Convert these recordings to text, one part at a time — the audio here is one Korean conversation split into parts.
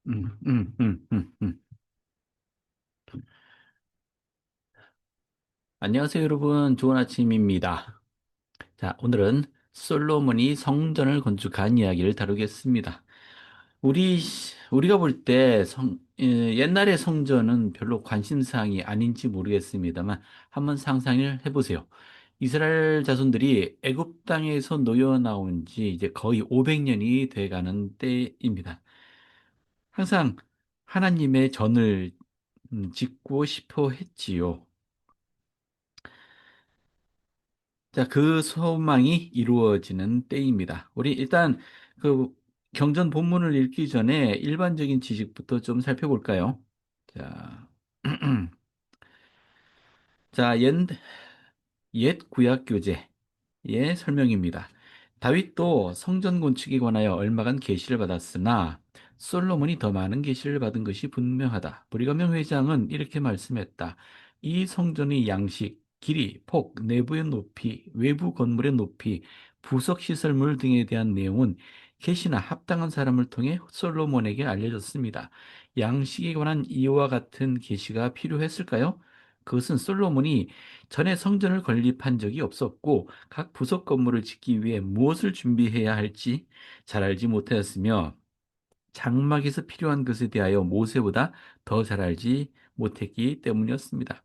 음, 음, 음, 음, 음. 안녕하세요, 여러분. 좋은 아침입니다. 자, 오늘은 솔로몬이 성전을 건축한 이야기를 다루겠습니다. 우리가 볼 때 옛날의 성전은 별로 관심사항이 아닌지 모르겠습니다만 한번 상상을 해보세요. 이스라엘 자손들이 애굽 땅에서 놓여 나온 지 이제 거의 500년이 돼가는 때입니다. 항상 하나님의 전을 짓고 싶어 했지요. 자, 그 소망이 이루어지는 때입니다. 우리 일단 그 경전 본문을 읽기 전에 일반적인 지식부터 좀 살펴볼까요? 자, 자, 옛 구약 교재의 설명입니다. 다윗도 성전 건축에 관하여 얼마간 계시를 받았으나 솔로몬이 더 많은 계시를 받은 것이 분명하다. 브리가명 회장은 이렇게 말씀했다. 이 성전의 양식, 길이, 폭, 내부의 높이, 외부 건물의 높이, 부석 시설물 등에 대한 내용은 계시나 합당한 사람을 통해 솔로몬에게 알려졌습니다. 양식에 관한 이와 같은 계시가 필요했을까요? 그것은 솔로몬이 전에 성전을 건립한 적이 없었고 각 부속 건물을 짓기 위해 무엇을 준비해야 할지 잘 알지 못하였으며 장막에서 필요한 것에 대하여 모세보다 더 잘 알지 못했기 때문이었습니다.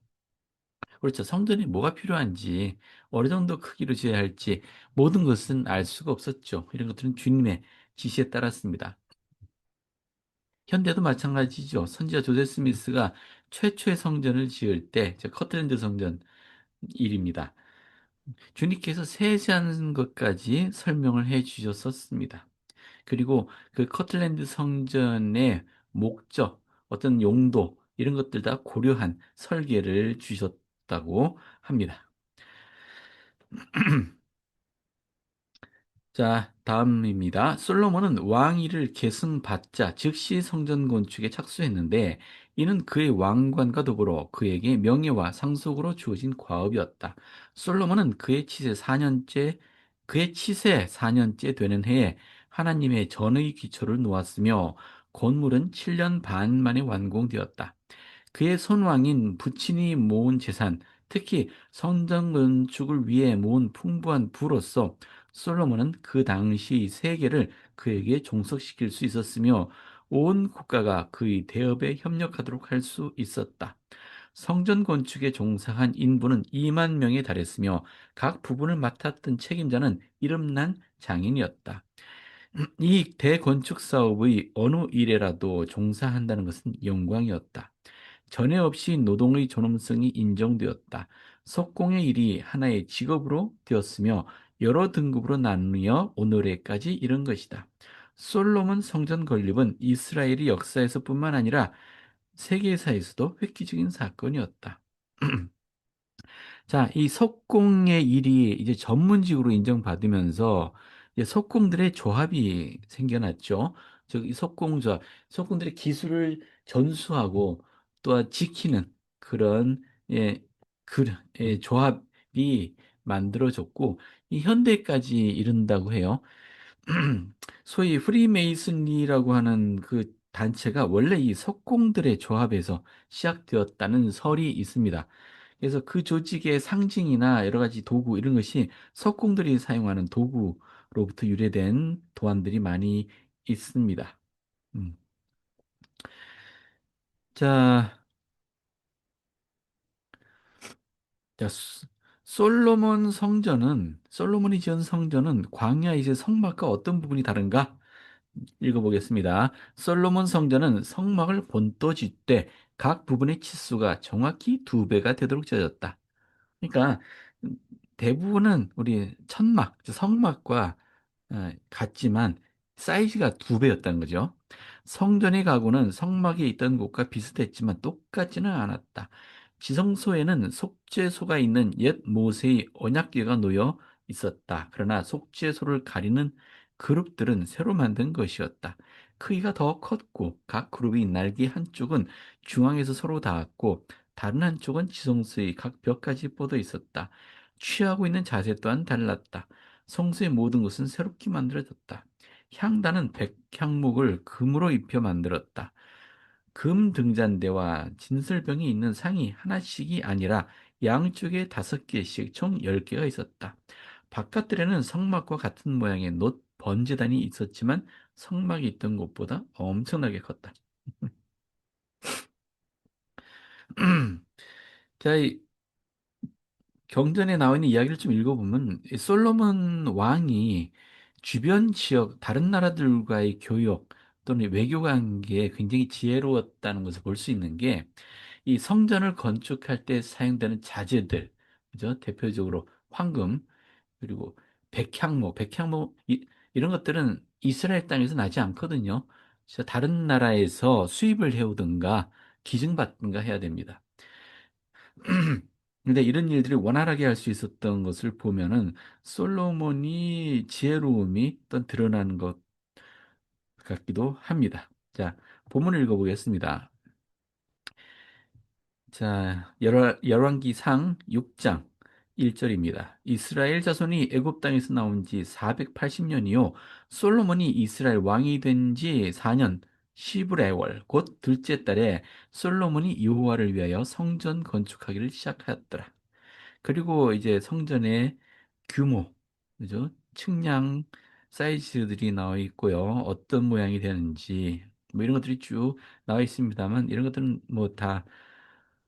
그렇죠. 성전에 뭐가 필요한지, 어느 정도 크기로 지어야 할지 모든 것은 알 수가 없었죠. 이런 것들은 주님의 지시에 따랐습니다. 현대도 마찬가지죠. 선지자 조세 스미스가 최초의 성전을 지을 때, 커트랜드 성전 일입니다. 주님께서 세세한 것까지 설명을 해 주셨었습니다. 그리고 그 커틀랜드 성전의 목적, 어떤 용도, 이런 것들 다 고려한 설계를 주셨다고 합니다. 자, 다음입니다. 솔로몬은 왕위를 계승받자 즉시 성전 건축에 착수했는데 이는 그의 왕관과 더불어 그에게 명예와 상속으로 주어진 과업이었다. 솔로몬은 그의 치세 4년째 되는 해에 하나님의 전의 기초를 놓았으며 건물은 7년 반 만에 완공되었다. 그의 손왕인 부친이 모은 재산, 특히 성전 건축을 위해 모은 풍부한 부로서 솔로몬은 그 당시 세계를 그에게 종속시킬 수 있었으며 온 국가가 그의 대업에 협력하도록 할 수 있었다. 성전 건축에 종사한 인부는 2만 명에 달했으며 각 부분을 맡았던 책임자는 이름난 장인이었다. 이 대건축 사업의 어느 일에라도 종사한다는 것은 영광이었다. 전에 없이 노동의 존엄성이 인정되었다. 석공의 일이 하나의 직업으로 되었으며 여러 등급으로 나누어 오늘에까지 이른 것이다. 솔로몬 성전 건립은 이스라엘의 역사에서뿐만 아니라 세계사에서도 획기적인 사건이었다. 자, 이 석공의 일이 이제 전문직으로 인정받으면서 이제 석공들의 조합이 생겨났죠. 즉, 이 석공들의 기술을 전수하고 또한 지키는 그런 예, 그 조합이 만들어졌고 이 현대까지 이른다고 해요. 소위 프리메이슨리라고 하는 그 단체가 원래 이 석공들의 조합에서 시작되었다는 설이 있습니다. 그래서 그 조직의 상징이나 여러 가지 도구 이런 것이 석공들이 사용하는 도구로부터 유래된 도안들이 많이 있습니다. 음. 자, 자, 솔로몬이 지은 성전은 광야 이제 성막과 어떤 부분이 다른가? 읽어보겠습니다. 솔로몬 성전은 성막을 본떠 짓되 각 부분의 치수가 정확히 2배가 되도록 지어졌다. 그러니까 대부분은 우리 천막, 성막과 같지만 사이즈가 2배였다는 거죠. 성전의 가구는 성막에 있던 곳과 비슷했지만 똑같지는 않았다. 지성소에는 속죄소가 있는 옛 모세의 언약궤가 놓여 있었다. 그러나 속죄소를 가리는 그룹들은 새로 만든 것이었다. 크기가 더 컸고 각 그룹이 날개 한쪽은 중앙에서 서로 닿았고 다른 한쪽은 지성소의 각 벽까지 뻗어 있었다. 취하고 있는 자세 또한 달랐다. 성소의 모든 것은 새롭게 만들어졌다. 향단은 백향목을 금으로 입혀 만들었다. 금 등잔대와 진설병이 있는 상이 하나씩이 아니라 양쪽에 5개씩 총 10개가 있었다. 바깥들에는 성막과 같은 모양의 놋 번제단이 있었지만 성막이 있던 곳보다 엄청나게 컸다. 자, 이 경전에 나와 있는 이야기를 좀 읽어보면 이 솔로몬 왕이 주변 지역 다른 나라들과의 교역 또는 외교 관계에 굉장히 지혜로웠다는 것을 볼 수 있는 게 이 성전을 건축할 때 사용되는 자재들, 그죠? 대표적으로 황금, 그리고 백향목, 이런 것들은 이스라엘 땅에서 나지 않거든요. 그래서 다른 나라에서 수입을 해오든가 기증받든가 해야 됩니다. 근데 이런 일들이 원활하게 할 수 있었던 것을 보면은 솔로몬이 지혜로움이 또 드러나는 것 같기도 합니다. 자, 본문을 읽어보겠습니다. 자, 열왕기상 6장 1절입니다. 이스라엘 자손이 애굽 땅에서 나온 지 480년이요. 솔로몬이 이스라엘 왕이 된 지 4년 시브레월 곧 둘째 달에 솔로몬이 여호와를 위하여 성전 건축하기를 시작하였더라. 그리고 이제 성전의 규모, 그죠? 측량 사이즈들이 나와 있고요. 어떤 모양이 되는지 뭐 이런 것들이 쭉 나와 있습니다만 이런 것들은 뭐 다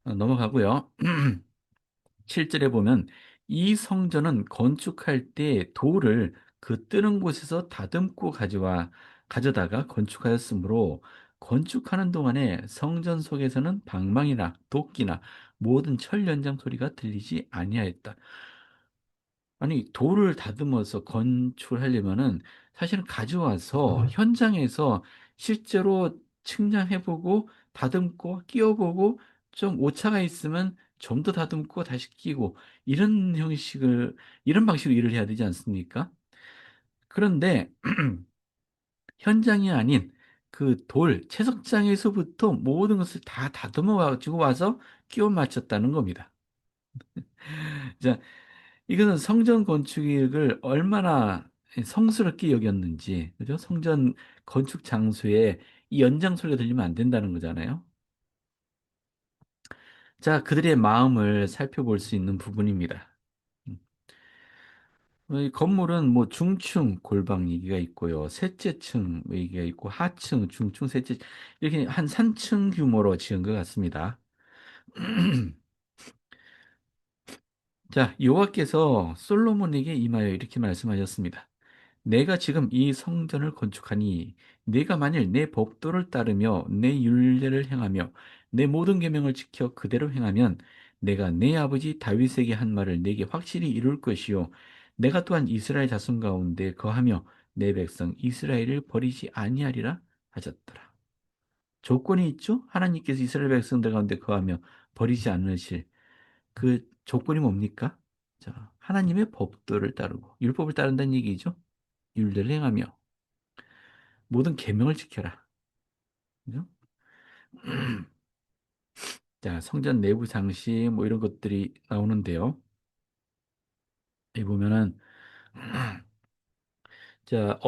넘어가고요. 7절에 보면 이 성전은 건축할 때 돌을 그 뜨는 곳에서 다듬고 가져다가 건축하였으므로 건축하는 동안에 성전 속에서는 방망이나 도끼나 모든 철 연장 소리가 들리지 아니하였다. 아니, 돌을 다듬어서 건축하려면은 사실은 가져와서 현장에서 실제로 측량해보고 다듬고 끼워보고 좀 오차가 있으면 좀 더 다듬고 다시 끼고 이런 이런 방식으로 일을 해야 되지 않습니까? 그런데 현장이 아닌 그 채석장에서부터 모든 것을 다 다듬어 가지고 와서 끼워 맞췄다는 겁니다. 자, 이것은 성전 건축을 얼마나 성스럽게 여겼는지, 그죠? 성전 건축 장소에 이 연장 소리가 들리면 안 된다는 거잖아요. 자, 그들의 마음을 살펴볼 수 있는 부분입니다. 음. 이 건물은 뭐 중층 골방 얘기가 있고요. 셋째 층 얘기가 있고 하층, 중층, 셋째 이렇게 한 3층 규모로 지은 것 같습니다. 자, 여호와께서 솔로몬에게 임하여 이렇게 말씀하셨습니다. 내가 지금 이 성전을 건축하니 네가 만일 내 법도를 따르며 내 율례를 행하며 내 모든 계명을 지켜 그대로 행하면 내가 내 아버지 다윗에게 한 말을 내게 확실히 이룰 것이요 내가 또한 이스라엘 자손 가운데 거하며 내 백성 이스라엘을 버리지 아니하리라 하셨더라. 조건이 있죠? 하나님께서 이스라엘 백성들 가운데 거하며 버리지 않으실 그 조건이 뭡니까? 자, 하나님의 법도를 따르고 율법을 따른다는 얘기죠. 율례를 행하며 모든 계명을 지켜라. 그죠? 자, 성전 내부 장식 뭐 이런 것들이 나오는데요. 여기 보면은 자,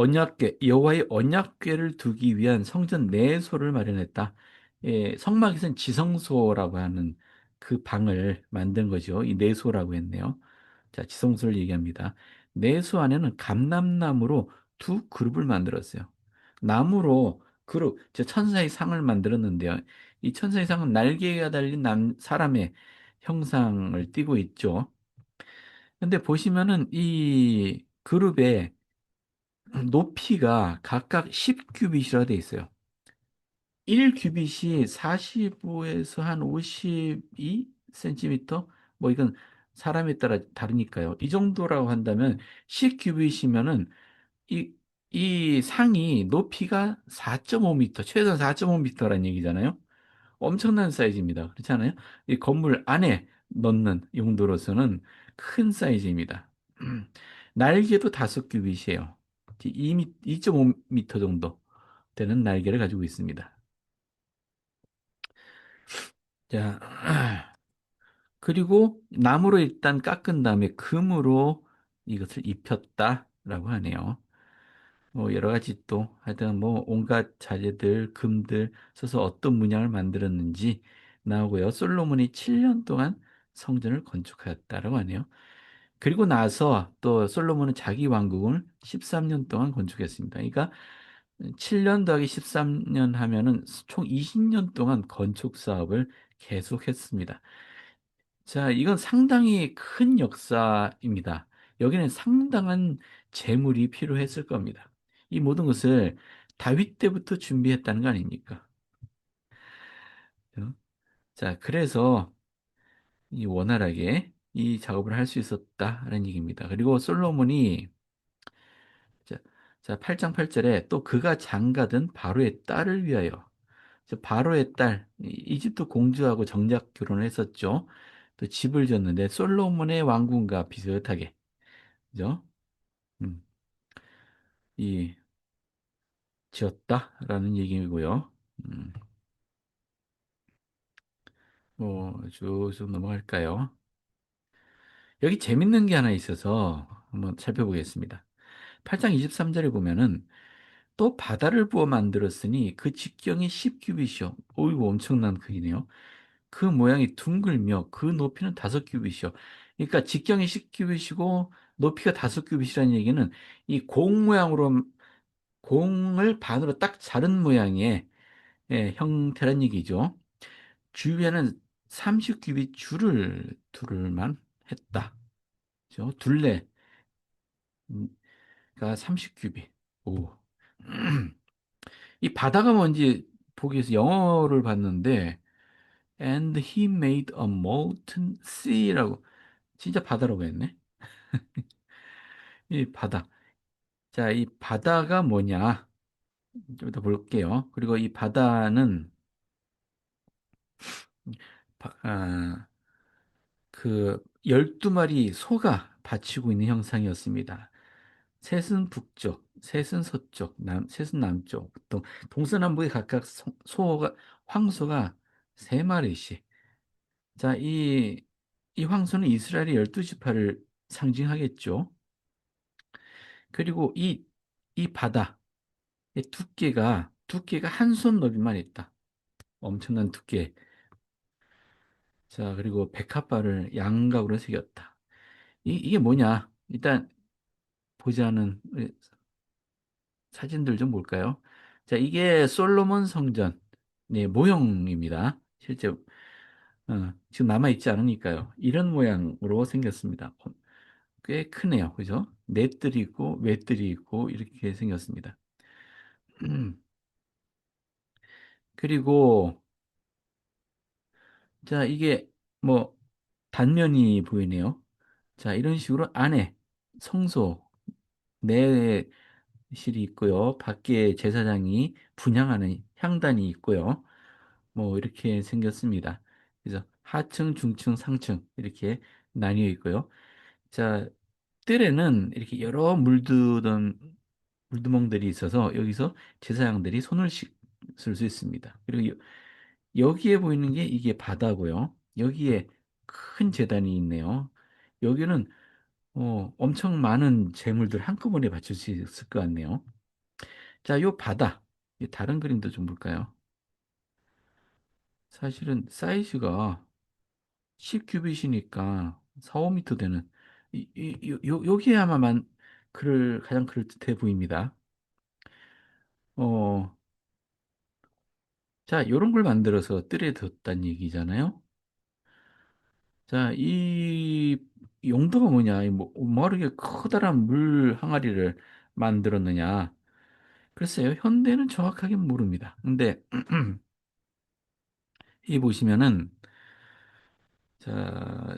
여호와의 언약궤를 두기 위한 성전 내소를 마련했다. 예, 성막에서는 지성소라고 하는 그 방을 만든 거죠. 이 내소라고 했네요. 자, 지성소를 얘기합니다. 내소 안에는 감람나무로 두 그룹을 만들었어요. 나무로 천사의 상을 만들었는데요. 이 천사의 상은 날개가 달린 사람의 형상을 띠고 있죠. 근데 보시면은 이 그룹의 높이가 각각 10규빗이라 돼 있어요. 1규빗이 45에서 한 52cm? 뭐 이건 사람에 따라 다르니까요. 이 정도라고 한다면 10규빗이면은 이, 이 상이 높이가 4.5m, 최소한 4.5m라는 얘기잖아요. 엄청난 사이즈입니다. 그렇지 않아요? 이 건물 안에 넣는 용도로서는 큰 사이즈입니다. 날개도 5규빗이에요. 2.5m 정도 되는 날개를 가지고 있습니다. 자, 그리고 나무로 일단 깎은 다음에 금으로 이것을 입혔다라고 하네요. 뭐 여러 가지 또 하여튼 뭐 온갖 자재들, 금들 써서 어떤 문양을 만들었는지 나오고요. 솔로몬이 7년 동안 성전을 건축하였다라고 하네요. 그리고 나서 또 솔로몬은 자기 왕국을 13년 동안 건축했습니다. 그러니까 7년 더하기 13년 하면은 총 20년 동안 건축 사업을 계속했습니다. 자, 이건 상당히 큰 역사입니다. 여기는 상당한 재물이 필요했을 겁니다. 이 모든 것을 다윗 때부터 준비했다는 거 아닙니까? 어? 자, 그래서 이 원활하게 이 작업을 할 수 있었다라는 얘기입니다. 그리고 솔로몬이 자, 8장 8절에 또 그가 장가든 바로의 딸을 위하여 바로의 딸 이집트 공주하고 정작 결혼을 했었죠. 또 집을 지었는데 솔로몬의 왕궁과 비슷하게 그죠? 음, 이 지었다라는 얘기고요. 음, 쭉 넘어갈까요? 여기 재밌는 게 하나 있어서 한번 살펴보겠습니다. 8장 23절에 보면은 또 바다를 부어 만들었으니 그 직경이 10규빗이요. 어이구 엄청난 크기네요. 그 모양이 둥글며 그 높이는 5규빗이요. 그러니까 직경이 10규빗이고 높이가 5규빗이라는 얘기는 이 공 모양으로 공을 반으로 딱 자른 모양의 형태란 얘기죠. 주위에는 30규빗 줄을 두를만 했다. 그죠? 둘레가 30규빗. 오. 이 바다가 뭔지 보기 위해서 영어를 봤는데 And he made a molten sea라고 진짜 바다라고 했네. 이 바다. 자, 이 바다가 뭐냐? 좀 이따 볼게요. 그리고 이 바다는 아, 그 12마리 소가 받치고 있는 형상이었습니다. 셋은 북쪽, 셋은 서쪽, 셋은 남쪽. 동서남북에 각각 황소가 세 마리씩. 자, 이 황소는 이스라엘의 12지파를 상징하겠죠. 그리고 이 바다, 의 두께가 한 손 너비만 있다. 엄청난 두께. 자, 그리고 백합발을 양각으로 새겼다. 이게 뭐냐? 일단 보자는 사진들 좀 볼까요? 자, 이게 솔로몬 성전 네, 모형입니다. 실제 지금 남아있지 않으니까요. 이런 모양으로 생겼습니다. 꽤 크네요. 그죠? 넷들이 있고 맷들이 있고 이렇게 생겼습니다. 그리고 자, 이게 뭐 단면이 보이네요. 자, 이런 식으로 안에 성소 내실이 있고요. 밖에 제사장이 분향하는 향단이 있고요. 뭐 이렇게 생겼습니다. 그래서 하층, 중층, 상층 이렇게 나뉘어 있고요. 자, 뜰에는 이렇게 여러 물두멍들이 있어서 여기서 제사장들이 손을 씻을 수 있습니다. 그리고 여기에 보이는 게 이게 바다고요. 여기에 큰 제단이 있네요. 여기는 엄청 많은 재물들 한꺼번에 받칠 수 있을 것 같네요. 자, 요 바다. 이 다른 그림도 좀 볼까요? 사실은 사이즈가 10규빗이니까 4, 5미터 되는 여기에 아마만 가장 그럴듯해 보입니다. 어, 자, 요런 걸 만들어서 뜰에 뒀단 얘기잖아요. 자, 이 용도가 뭐냐? 뭐 이렇게 커다란 물 항아리를 만들었느냐? 글쎄요, 현대는 정확하게 모릅니다. 근데 이 보시면은 자,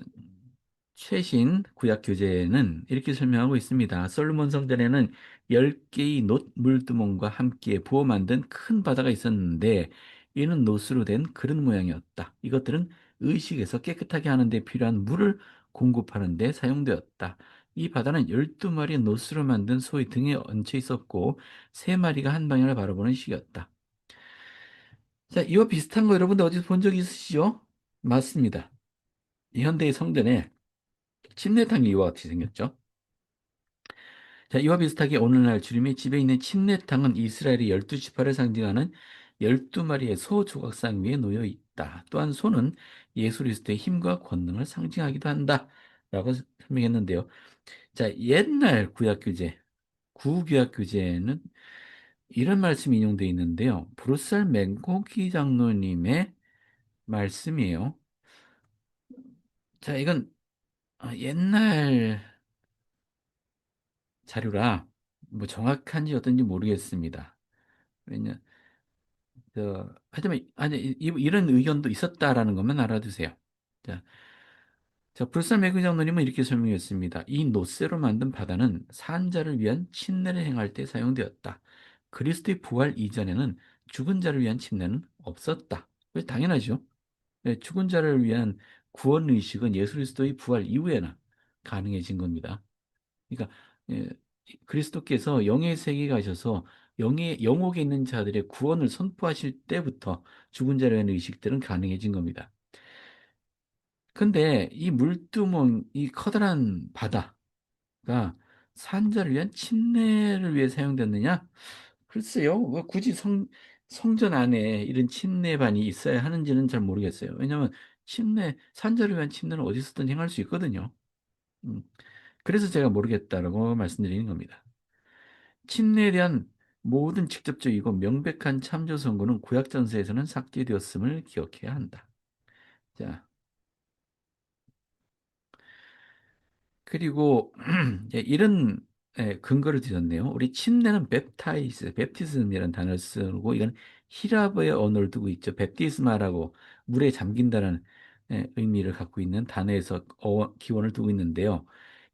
최신 구약 교재에는 이렇게 설명하고 있습니다. 솔로몬 성전에는 10개의 놋 물두멍과 함께 부어 만든 큰 바다가 있었는데 이는 놋으로 된 그릇 모양이었다. 이것들은 의식에서 깨끗하게 하는 데 필요한 물을 공급하는 데 사용되었다. 이 바다는 12마리의 놋으로 만든 소의 등에 얹혀 있었고 3마리가 한 방향을 바라보는 식이었다. 자, 이와 비슷한 거 여러분들 어디서 본 적 있으시죠? 맞습니다. 이 현대의 성전에 침례탕이 이와 같이 생겼죠. 자, 이와 비슷하게 오늘날 주님의 집에 있는 침례탕은 이스라엘의 12지파를 상징하는 12마리의 소 조각상 위에 놓여 있다. 또한 소는 예수 그리스도의 힘과 권능을 상징하기도 한다. 라고 설명했는데요. 자, 옛날 구약 규제, 구구약 규제에는 이런 말씀이 인용되어 있는데요. 브루살 맹고기 장로님의 말씀이에요. 자, 이건 옛날 자료라 뭐 정확한지 어떤지 모르겠습니다. 왜냐, 하지만 아니 이런 의견도 있었다라는 것만 알아두세요. 자, 불산 매그 장로님은 이렇게 설명했습니다. 이 노쇠로 만든 바다는 산자를 위한 침례를 행할 때 사용되었다. 그리스도의 부활 이전에는 죽은 자를 위한 침례는 없었다. 당연하죠. 네, 죽은 자를 위한 구원 의식은 예수 그리스도의 부활 이후에나 가능해진 겁니다. 그러니까 예, 그리스도께서 영의 세계에 가셔서 영옥에 있는 자들의 구원을 선포하실 때부터 죽은 자를 위한 의식들은 가능해진 겁니다. 근데 이 물두멍, 이 커다란 바다가 산자를 위한 침례를 위해 사용됐느냐? 글쎄요, 왜 굳이 성전 안에 이런 침례반이 있어야 하는지는 잘 모르겠어요. 왜냐하면 산자를 위한 침례는 어디서든 행할 수 있거든요. 음, 그래서 제가 모르겠다라고 말씀드리는 겁니다. 침례에 대한 모든 직접적이고 명백한 참조 선고는 구약 전서에서는 삭제되었음을 기억해야 한다. 자, 그리고 이런 근거를 드렸네요. 우리 침례는 베프티즘이라는 단어를 쓰고 이건 히라브의 언어를 두고 있죠. 베프티스마라고 물에 잠긴다는 의미를 갖고 있는 단어에서 기원을 두고 있는데요.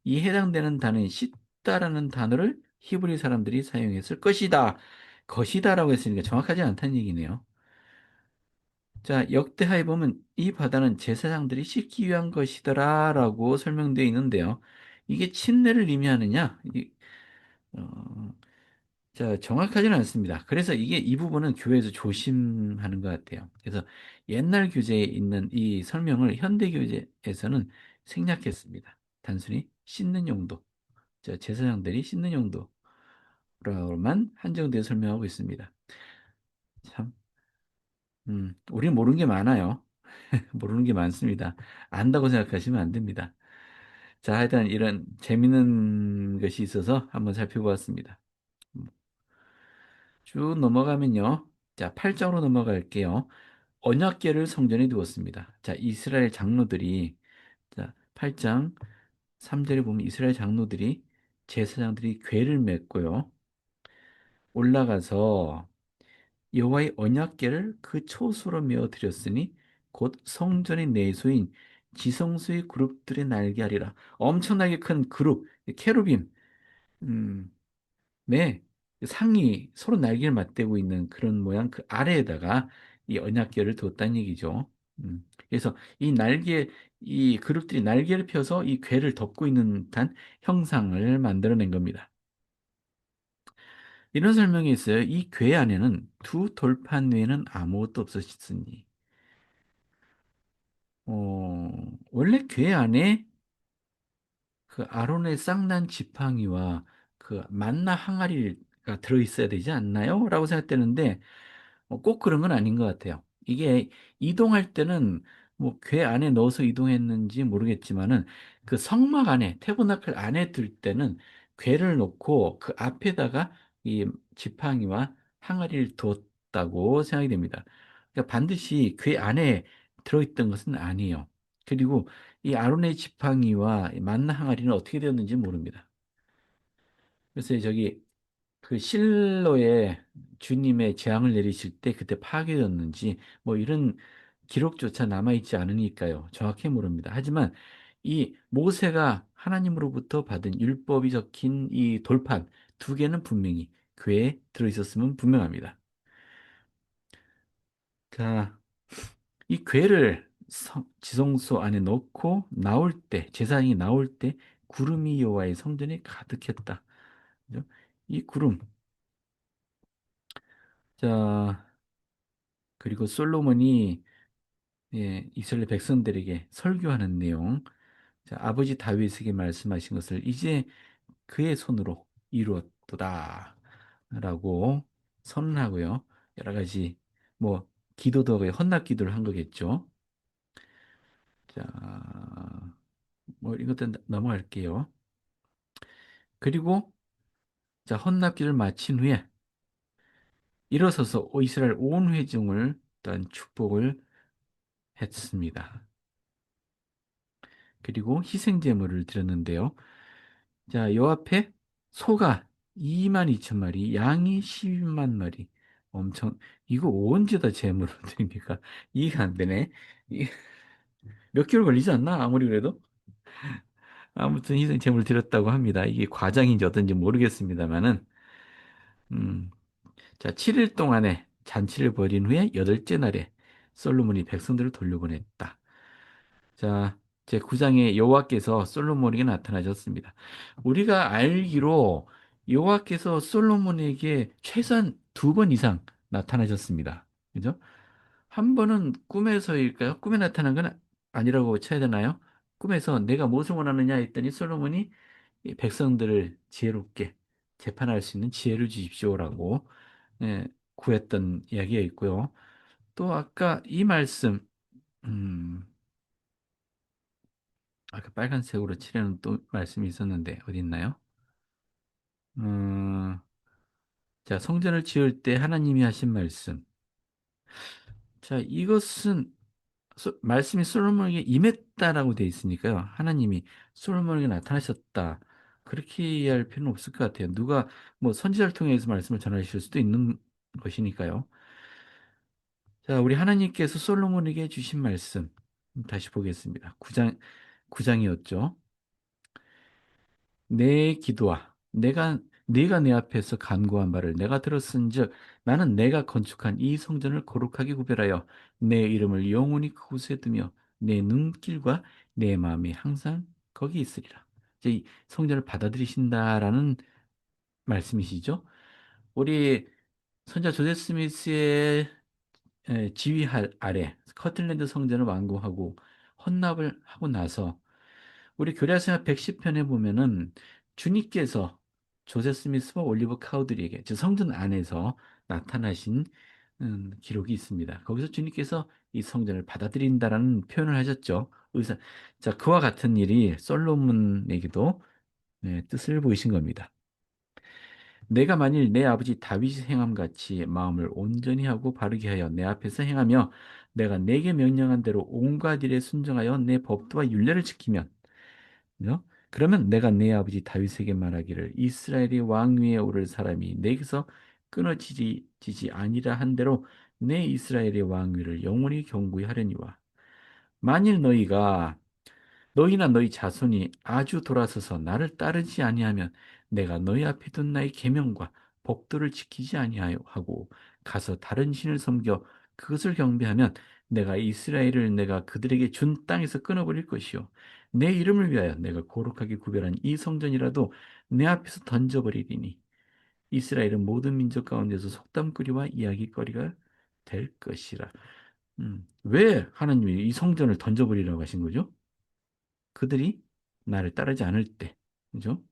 이 해당되는 단어인 씻다라는 단어를 히브리 사람들이 사용했을 것이다. 것이다라고 했으니까 정확하지 않다는 얘기네요. 자, 역대하에 보면 이 바다는 제사장들이 씻기 위한 것이더라라고 설명되어 있는데요. 이게 침례를 의미하느냐? 어, 자, 정확하지는 않습니다. 그래서 이 부분은 교회에서 조심하는 것 같아요. 그래서 옛날 교재에 있는 이 설명을 현대 교재에서는 생략했습니다. 단순히 씻는 용도, 자, 제사장들이 씻는 용도로만 한정되어 설명하고 있습니다. 참, 우리는 모르는 게 많아요. 모르는 게 많습니다. 안다고 생각하시면 안 됩니다. 자, 하여튼 이런 재밌는 것이 있어서 한번 살펴보았습니다. 음, 쭉 넘어가면요. 자, 8장으로 넘어갈게요. 언약궤를 성전에 두었습니다. 자, 이스라엘 장로들이, 자, 8장 3절에 보면 이스라엘 장로들이 제사장들이 궤를 맸고요. 올라가서 여호와의 언약궤를 그 초소로 메어 드렸으니 곧 성전의 내소인 지성소의 그룹들의 날개 하리라. 엄청나게 큰 그룹, 케루빔, 음, 네, 상이 서로 날개를 맞대고 있는 그런 모양 그 아래에다가 이 언약궤를 두었다는 얘기죠. 그래서 이 그룹들이 날개를 펴서 이 궤를 덮고 있는 듯한 형상을 만들어낸 겁니다. 이런 설명이 있어요. 이 궤 안에는 두 돌판 외에는 아무것도 없었으니. 원래 궤 안에 그 아론의 쌍난 지팡이와 그 만나 항아리가 들어있어야 되지 않나요? 라고 생각되는데 꼭 그런 건 아닌 것 같아요. 이게 이동할 때는 뭐 궤 안에 넣어서 이동했는지 모르겠지만은 그 성막 안에 태ber나클 안에 들 때는 궤를 놓고 그 앞에다가 이 지팡이와 항아리를 두었다고 생각이 됩니다. 그러니까 반드시 궤 안에 들어있던 것은 아니에요. 그리고 이 아론의 지팡이와 이 만나 항아리는 어떻게 되었는지 모릅니다. 그래서 저기 그 실로에 주님의 재앙을 내리실 때 그때 파괴되었는지 뭐 이런 기록조차 남아있지 않으니까요. 정확히 모릅니다. 하지만 이 모세가 하나님으로부터 받은 율법이 적힌 이 돌판 두 개는 분명히 궤에 들어있었으면 분명합니다. 자, 이 궤를 지성소 안에 넣고 나올 때, 제사장이 나올 때 구름이 여호와의 성전에 가득했다. 그죠? 이 구름, 자, 그리고 솔로몬이 이스라엘 백성들에게 설교하는 내용, 자, 아버지 다윗에게 말씀하신 것을 이제 그의 손으로 이루었도다. 라고 선언하고요. 여러 가지, 뭐, 기도도 하고요. 헌납기도를 한 거겠죠. 자, 뭐, 이것도 넘어갈게요. 그리고, 자, 헌납기를 마친 후에 일어서서 이스라엘 온 회중을 일단 축복을 했습니다. 그리고 희생 제물을 드렸는데요. 자, 요 앞에 소가 2만 2천 마리, 양이 12만 마리. 엄청, 이거 언제 다 제물을 드립니까? 이해가 안 되네. 몇 개월 걸리지 않나? 아무리 그래도. 아무튼 희생 제물을 드렸다고 합니다. 이게 과장인지 어떤지 모르겠습니다만은, 음, 자, 7일 동안에 잔치를 벌인 후에 여덟째 날에 솔로몬이 백성들을 돌려보냈다. 자, 제 9장에 여호와께서 솔로몬에게 나타나셨습니다. 우리가 알기로 여호와께서 솔로몬에게 최소한 2번 이상 나타나셨습니다. 그죠? 한 번은 꿈에서일까요? 꿈에 나타난 건 아니라고 쳐야 되나요? 꿈에서 내가 무엇을 원하느냐 했더니 솔로몬이 이 백성들을 지혜롭게 재판할 수 있는 지혜를 주십시오라고 예, 구했던 이야기가 있고요. 또 아까 이 말씀, 음, 아까 빨간색으로 칠해놓은 또 말씀이 있었는데 어디 있나요? 음, 자, 성전을 지을 때 하나님이 하신 말씀. 자, 이것은 말씀이 솔로몬에게 임했다라고 돼 있으니까요. 하나님이 솔로몬에게 나타나셨다. 그렇게 이해할 필요는 없을 것 같아요. 누가 뭐 선지자를 통해서 말씀을 전하실 수도 있는 것이니까요. 자, 우리 하나님께서 솔로몬에게 주신 말씀 다시 보겠습니다. 9장이었죠. 내 기도와 네가 내 앞에서 간구한 바를 내가 들었은즉 나는 내가 건축한 이 성전을 거룩하게 구별하여 내 이름을 영원히 그곳에 두며 내 눈길과 내 마음이 항상 거기 있으리라. 이제 이 성전을 받아들이신다라는 말씀이시죠. 우리 선자 조세 스미스의 지휘 아래 스코틀랜드 성전을 완공하고 헌납을 하고 나서 우리 교리학생활 110편에 보면은 주님께서 조세 스미스와 올리버 카우들에게 즉 성전 안에서 나타나신 기록이 있습니다. 거기서 주님께서 이 성전을 받아들인다라는 표현을 하셨죠. 자, 그와 같은 일이 솔로몬에게도 뜻을 보이신 겁니다. 내가 만일 내 아버지 다윗이 행함 같이 마음을 온전히 하고 바르게 하여 내 앞에서 행하며 내가 내게 명령한 대로 온갖 일에 순종하여 내 법도와 율례를 지키면 그러면 내가 내 아버지 다윗에게 말하기를 이스라엘의 왕 위에 오를 사람이 내게서 끊어지지 아니라 한 대로 내 이스라엘의 왕 위를 영원히 경고히 하려니와 만일 너희나 너희 자손이 아주 돌아서서 나를 따르지 아니하면 내가 너희 앞에 둔 나의 계명과 법도를 지키지 아니하고 가서 다른 신을 섬겨 그것을 경배하면 내가 그들에게 준 땅에서 끊어버릴 것이요 내 이름을 위하여 내가 거룩하게 구별한 이 성전이라도 내 앞에서 던져버리리니 이스라엘은 모든 민족 가운데서 속담거리와 이야기거리가 될 것이라. 왜 하나님이 이 성전을 던져버리라고 하신 거죠? 그들이 나를 따르지 않을 때, 그죠?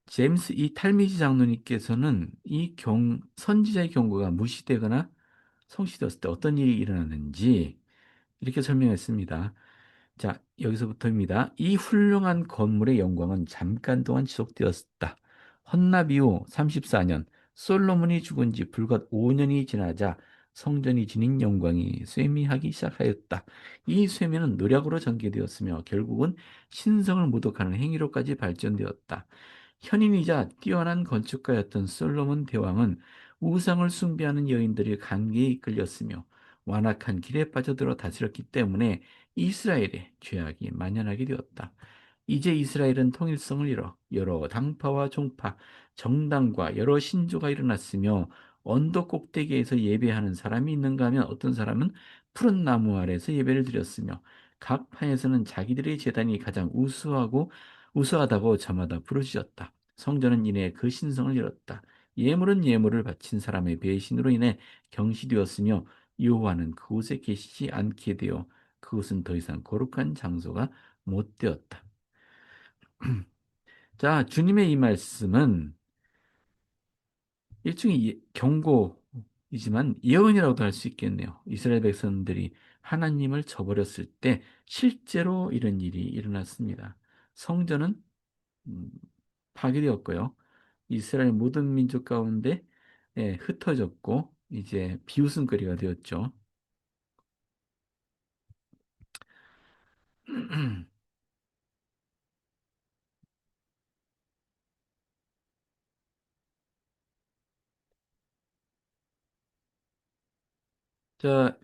제임스 이 탈미지 장로님께서는 선지자의 경고가 무시되거나 성시되었을 때 어떤 일이 일어나는지 이렇게 설명했습니다. 자, 여기서부터입니다. 이 훌륭한 건물의 영광은 잠깐 동안 지속되었다. 헌납 이후 34년, 솔로몬이 죽은 지 불과 5년이 지나자 성전이 지닌 영광이 쇠미하기 시작하였다. 이 쇠미는 노력으로 전개되었으며 결국은 신성을 모독하는 행위로까지 발전되었다. 현인이자 뛰어난 건축가였던 솔로몬 대왕은 우상을 숭배하는 여인들의 관계에 이끌렸으며 완악한 길에 빠져들어 다스렸기 때문에 이스라엘에 죄악이 만연하게 되었다. 이제 이스라엘은 통일성을 잃어 여러 당파와 종파, 정당과 여러 신조가 일어났으며 언덕 꼭대기에서 예배하는 사람이 있는가 하면 어떤 사람은 푸른 나무 아래서 예배를 드렸으며 각 파에서는 자기들의 제단이 가장 우수하다고 저마다 부르짖었다. 성전은 이내 그 신성을 잃었다. 예물은 예물을 바친 사람의 배신으로 인해 경시되었으며 여호와는 그곳에 계시지 않게 되어 그곳은 더 이상 거룩한 장소가 못 되었다. 자, 주님의 이 말씀은 일종의 경고이지만 예언이라고도 할 수 있겠네요. 이스라엘 백성들이 하나님을 저버렸을 때 실제로 이런 일이 일어났습니다. 성전은 음, 파괴되었고요. 이스라엘 모든 민족 가운데 흩어졌고 이제 비웃음거리가 되었죠. 자,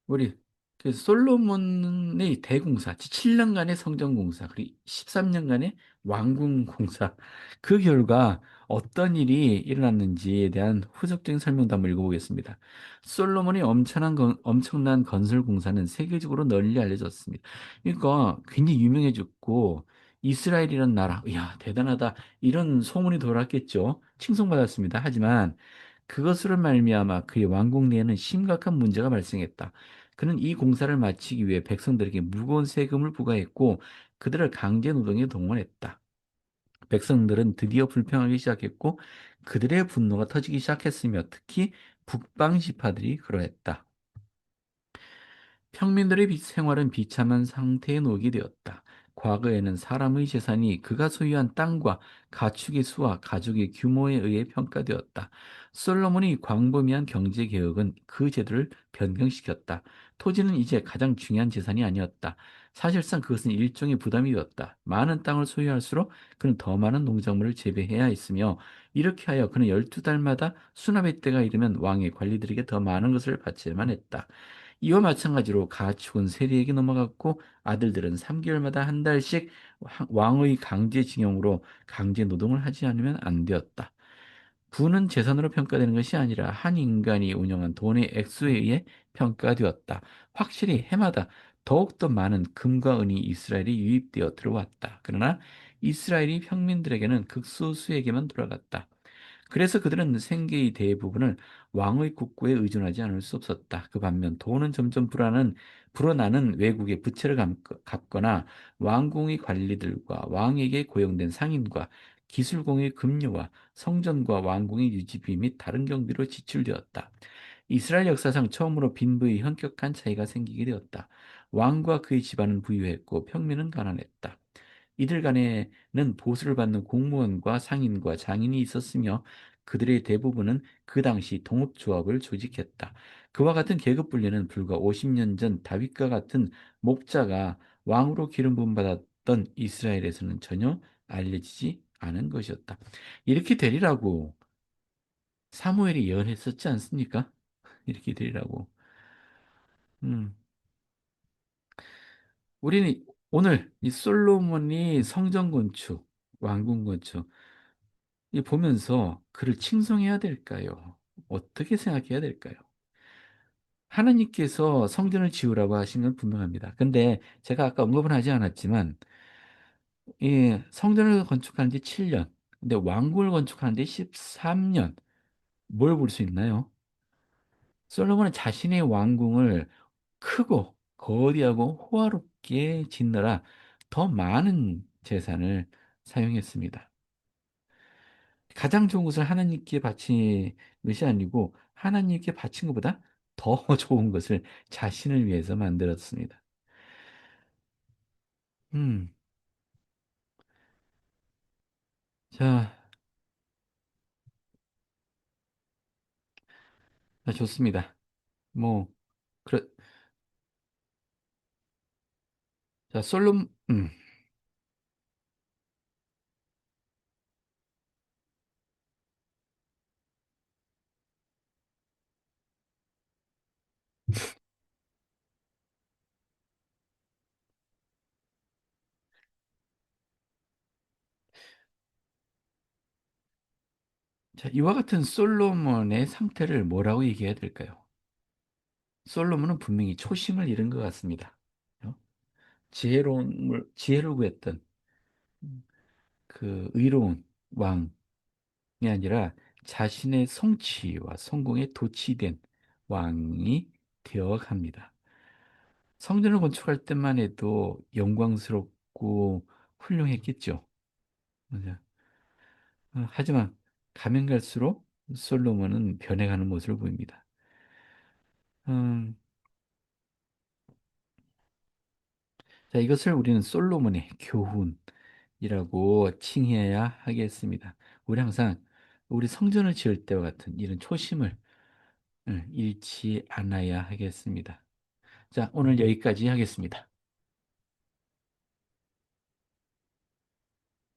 우리 그 솔로몬의 대공사, 7년간의 성전공사, 그리고 13년간의 왕궁공사, 그 결과 어떤 일이 일어났는지에 대한 후속적인 설명도 한번 읽어보겠습니다. 솔로몬의 엄청난 건설 공사는 세계적으로 널리 알려졌습니다. 그러니까 굉장히 유명해졌고 이스라엘이라는 나라, 이야 대단하다 이런 소문이 돌았겠죠. 칭송받았습니다. 하지만 그것으로 말미암아 그의 왕궁 내에는 심각한 문제가 발생했다. 그는 이 공사를 마치기 위해 백성들에게 무거운 세금을 부과했고 그들을 강제 노동에 동원했다. 백성들은 드디어 불평하기 시작했고 그들의 분노가 터지기 시작했으며 특히 북방 지파들이 그러했다. 평민들의 생활은 비참한 상태에 놓이게 되었다. 과거에는 사람의 재산이 그가 소유한 땅과 가축의 수와 가족의 규모에 의해 평가되었다. 솔로몬이 광범위한 경제 개혁은 그 제도를 변경시켰다. 토지는 이제 가장 중요한 재산이 아니었다. 사실상 그것은 일종의 부담이 되었다. 많은 땅을 소유할수록 그는 더 많은 농작물을 재배해야 했으며 이렇게 하여 그는 12달마다 수납의 때가 이르면 왕의 관리들에게 더 많은 것을 바쳐야만 했다. 이와 마찬가지로 가축은 세리에게 넘어갔고 아들들은 3개월마다 한 달씩 왕의 강제징용으로 강제 노동을 하지 않으면 안 되었다. 부는 재산으로 평가되는 것이 아니라 한 인간이 운영한 돈의 액수에 의해 평가되었다. 확실히 해마다 더욱더 많은 금과 은이 이스라엘에 유입되어 들어왔다. 그러나 이스라엘이 평민들에게는 극소수에게만 돌아갔다. 그래서 그들은 생계의 대부분을 왕의 국고에 의존하지 않을 수 없었다. 그 반면 돈은 점점 불어나는 외국의 부채를 갚거나 왕궁의 관리들과 왕에게 고용된 상인과 기술공의 급료와 성전과 왕궁의 유지비 및 다른 경비로 지출되었다. 이스라엘 역사상 처음으로 빈부의 현격한 차이가 생기게 되었다. 왕과 그의 집안은 부유했고 평민은 가난했다. 이들 간에는 보수를 받는 공무원과 상인과 장인이 있었으며 그들의 대부분은 그 당시 동업조합을 조직했다. 그와 같은 계급 분리는 불과 50년 전 다윗과 같은 목자가 왕으로 기름 부음 받았던 이스라엘에서는 전혀 알려지지 않은 것이었다. 이렇게 되리라고 사무엘이 예언했었지 않습니까? 이렇게 되리라고. 음. 우리는 오늘 이 솔로몬이 성전 건축, 왕궁 건축 이 보면서 그를 칭송해야 될까요? 어떻게 생각해야 될까요? 하나님께서 성전을 지으라고 하신 건 분명합니다. 근데 제가 아까 언급은 하지 않았지만 이 성전을 건축하는 데 7년, 근데 왕궁을 건축하는 데 13년. 뭘 볼 수 있나요? 솔로몬은 자신의 왕궁을 크고 거대하고 호화롭게 짓느라 더 많은 재산을 사용했습니다. 가장 좋은 것을 하나님께 바친 것이 아니고 하나님께 바친 것보다 더 좋은 것을 자신을 위해서 만들었습니다. 음, 자, 좋습니다. 뭐, 그래, 자, 자, 이와 같은 솔로몬의 상태를 뭐라고 얘기해야 될까요? 솔로몬은 분명히 초심을 잃은 것 같습니다. 어? 지혜를 구했던 그 의로운 왕이 아니라 자신의 성취와 성공에 도취된 왕이 되어 갑니다. 성전을 건축할 때만 해도 영광스럽고 훌륭했겠죠. 맞아. 하지만 가면 갈수록 솔로몬은 변해가는 모습을 보입니다. 음, 자, 이것을 우리는 솔로몬의 교훈이라고 칭해야 하겠습니다. 우리 항상 우리 성전을 지을 때와 같은 이런 초심을 잃지 않아야 하겠습니다. 자, 오늘 여기까지 하겠습니다.